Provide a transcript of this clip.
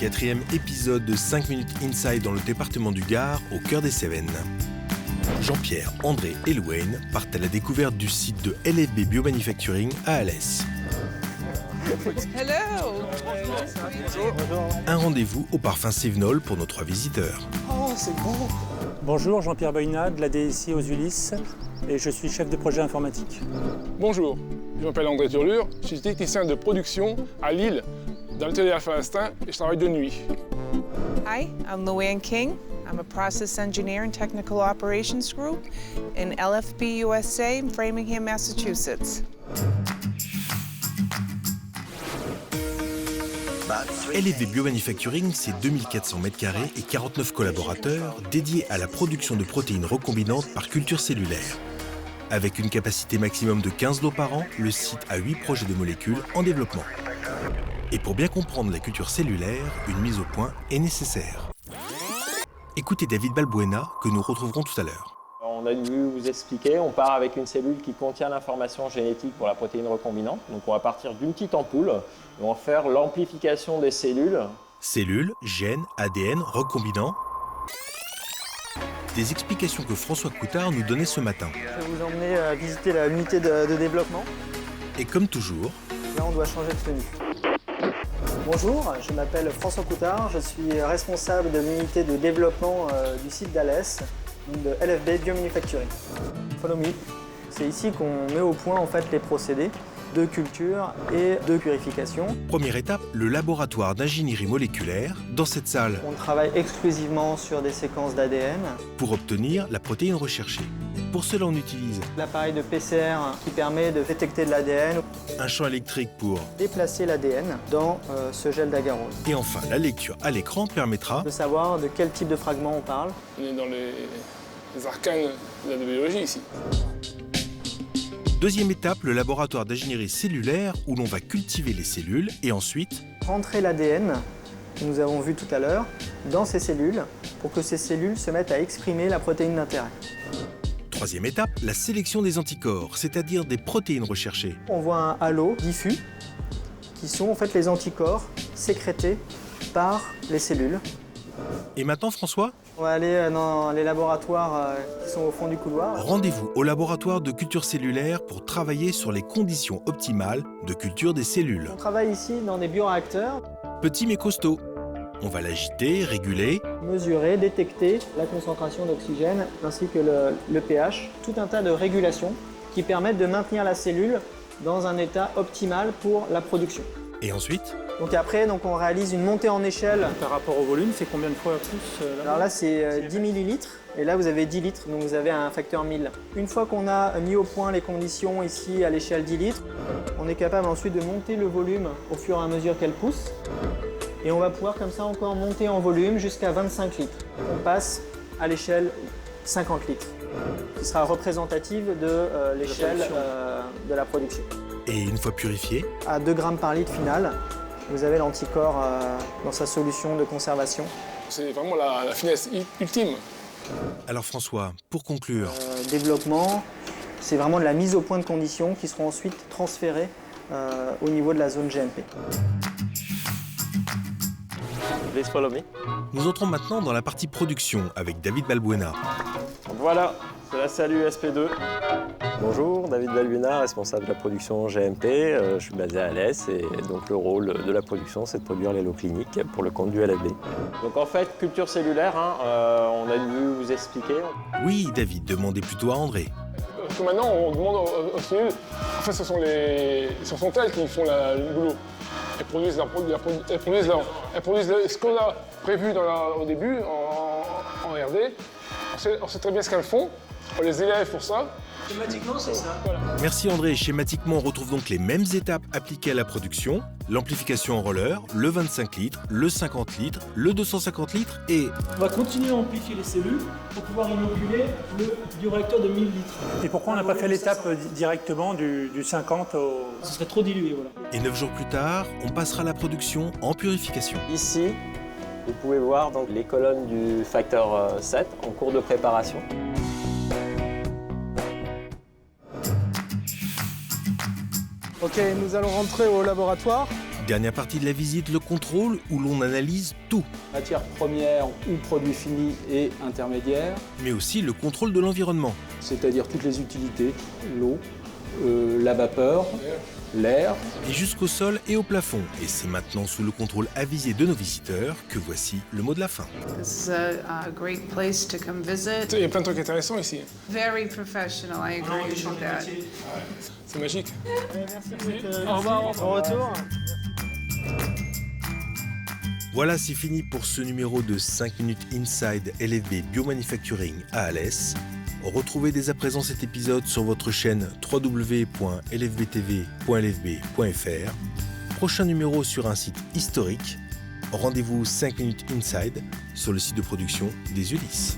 4e épisode de 5 minutes inside dans le département du Gard, au cœur des Cévennes. Jean-Pierre, André et Louane partent à la découverte du site de LFB Biomanufacturing à Alès. Hello. Un rendez-vous au parfum Cévenol pour nos 3 visiteurs. Oh, c'est beau! Bonjour, Jean-Pierre Boynat de la DSI aux Ulysses et je suis chef de projet informatique. Bonjour, je m'appelle André Turlure, je suis technicien de production à Lille, dans l'atelier Alpha Instinct, et je travaille de nuit. Hi, I'm Louane King. I'm a process engineer in Technical Operations Group in LFB USA in Framingham, Massachusetts. LFB Biomanufacturing, c'est 2400 m² et 49 collaborateurs dédiés à la production de protéines recombinantes par culture cellulaire. Avec une capacité maximum de 15 lots par an, le site a 8 projets de molécules en développement. Et pour bien comprendre la culture cellulaire, une mise au point est nécessaire. Écoutez David Balbuena, que nous retrouverons tout à l'heure. On a dû vous expliquer, on part avec une cellule qui contient l'information génétique pour la protéine recombinante. Donc on va partir d'une petite ampoule, et on va faire l'amplification des cellules. Cellules, gènes, ADN, recombinants. Des explications que François Coutard nous donnait ce matin. Je vais vous emmener visiter l'unité de développement. Et comme toujours, Là, on doit changer de tenue. Bonjour, je m'appelle François Coutard, je suis responsable de l'unité de développement du site d'Alès, donc de LFB Biomanufacturing. Follow me. C'est ici qu'on met au point en fait les procédés de culture et de purification. première étape, le laboratoire d'ingénierie moléculaire. Dans cette salle, On travaille exclusivement sur des séquences d'ADN. pour obtenir la protéine recherchée. Pour cela, on utilise L'appareil de PCR qui permet de détecter de l'ADN, un champ électrique pour... déplacer l'ADN dans ce gel d'agarose. Et enfin, la lecture à l'écran permettra De savoir de quel type de fragment on parle. On est dans les arcanes de la biologie ici. Deuxième étape, le laboratoire d'ingénierie cellulaire où l'on va cultiver les cellules et ensuite Rentrer l'ADN, que nous avons vu tout à l'heure, dans ces cellules pour que ces cellules se mettent à exprimer la protéine d'intérêt. troisième étape, la sélection des anticorps, c'est-à-dire des protéines recherchées. On voit un halo diffus qui sont en fait les anticorps sécrétés par les cellules. Et maintenant, François, On va aller dans les laboratoires qui sont au fond du couloir. rendez-vous au laboratoire de culture cellulaire pour travailler sur les conditions optimales de culture des cellules. On travaille ici dans des bioréacteurs, Petit mais costaud. On va l'agiter, réguler, mesurer, détecter la concentration d'oxygène ainsi que le pH. Tout un tas de régulations qui permettent de maintenir la cellule dans un état optimal pour la production. et ensuite, Donc après, on réalise une montée en échelle. Par rapport au volume, c'est combien de fois plus Alors là, c'est 10 millilitres et là, vous avez 10 litres, donc vous avez un facteur 1000. Une fois qu'on a mis au point les conditions ici à l'échelle 10 litres, on est capable ensuite de monter le volume au fur et à mesure qu'elle pousse. Et on va pouvoir comme ça encore monter en volume jusqu'à 25 litres. On passe à l'échelle 50 litres, qui sera représentative de l'échelle de la production. et une fois purifié, À 2 grammes par litre final, vous avez l'anticorps dans sa solution de conservation. C'est vraiment la finesse ultime. alors François, pour conclure, Développement, c'est vraiment de la mise au point de conditions qui seront ensuite transférées au niveau de la zone GMP. Please follow me. nous entrons maintenant dans la partie production avec David Balbuena. Voilà, c'est la cellule SP2. Bonjour, David Balbuena, responsable de la production GMP. Je suis basé à Alès et donc le rôle de la production, c'est de produire les lots cliniques pour le compte du LFB. Donc en fait, culture cellulaire, on a dû vous expliquer. Oui, David, demandez plutôt à André. Parce que maintenant, on demande aux cellules, en fait, ce sont elles qui font le boulot. Elles produisent ce qu'on a prévu au début en RD. On sait très bien ce qu'elles font. On les élève pour ça. Schématiquement, c'est ça. Merci André. Schématiquement, on retrouve donc les mêmes étapes appliquées à la production. L'amplification en roller, le 25 litres, le 50 litres, le 250 litres et... On va continuer à amplifier les cellules pour pouvoir inoculer le bioréacteur de 1000 litres. Et pourquoi on n'a pas fait l'étape directement du 50 au... Ce serait trop dilué, voilà. Et 9 jours plus tard, on passera à la production en purification. Ici, vous pouvez voir donc, les colonnes du facteur 7 en cours de préparation. Ok, nous allons rentrer au laboratoire. Dernière partie de la visite, le contrôle où l'on analyse tout, Matière première ou produit fini et intermédiaire, mais aussi le contrôle de l'environnement. c'est-à-dire toutes les utilités, l'eau, la vapeur, l'air. Et jusqu'au sol et au plafond. Et c'est maintenant sous le contrôle avisé de nos visiteurs que voici le mot de la fin. This is a great place to come visit. Il y a plein de trucs intéressants ici. Very professional, I agree with that. C'est magique. Au revoir. Au retour. Voilà, c'est fini pour ce numéro de 5 minutes Inside LFB Biomanufacturing à Alès. Retrouvez dès à présent cet épisode sur votre chaîne www.lfbtv.lfb.fr. Prochain numéro sur un site historique. Rendez-vous 5 minutes Inside sur le site de production des Ulysses.